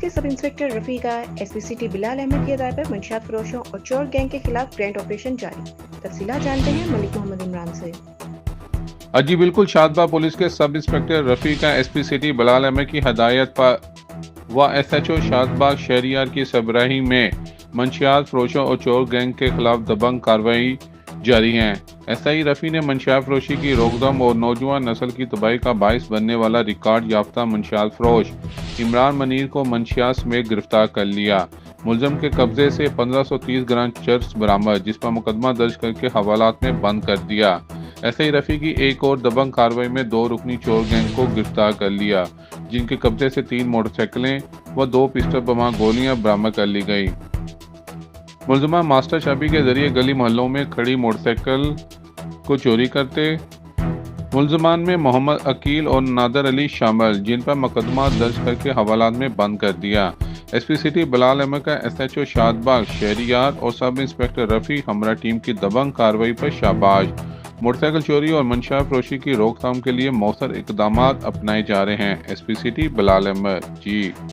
کے سب انسپکٹر رفیع کا S P C T بلال احمد کی ہدایت پر منشیات فروشوں اور چور گینگ کے خلاف گرینڈ آپریشن جاری۔ تفصیلات جانتے ہیں ملک محمد عمران سے۔ جی بالکل، شاد باغ پولیس کے سب انسپکٹر رفیع کا ایس پی سی ٹی بلال احمد کی ہدایت پر و ایس ایچ او شاد باغ شہریار کی سربراہی میں منشیات فروشوں اور چور گینگ کے خلاف دبنگ کارروائی جاری ہے۔ ایس آئی رفیع نے منشیات فروشی کی روک تھام اور نوجوان نسل کی تباہی کا باعث بننے والا ریکارڈ یافتہ منشیات فروش عمران منیر کو منشیات سمیت گرفتار کر لیا۔ ملزم کے قبضے سے 1530 گرام چرس برآمد، جس پر مقدمہ درج کر کے حوالات میں بند کر دیا۔ ایس آئی رفیع کی ایک اور دبنگ کارروائی میں 2 رکنی چور گینگ کو گرفتار کر لیا، جن کے قبضے سے 3 موٹر سائیکلیں و 2 پسٹل بم گولیاں برآمد کر لی گئی۔ ملزمان ماسٹر چابی کے ذریعے گلی محلوں میں کھڑی موٹر سائیکل کو چوری کرتے۔ ملزمان میں محمد عقیل اور نادر علی شامل، جن پر مقدمہ درج کر کے حوالات میں بند کر دیا۔ ایس پی سی ٹی بلال احمد کا ایس ایچ او شاد باغ شہریار اور سب انسپکٹر رفیع ہمراہ ٹیم کی دبنگ کارروائی پر شاباش۔ موٹر سائیکل چوری اور منشیات فروشی کی روک تھام کے لیے مؤثر اقدامات اپنائے جا رہے ہیں۔ ایس پی سی ٹی بلال احمد۔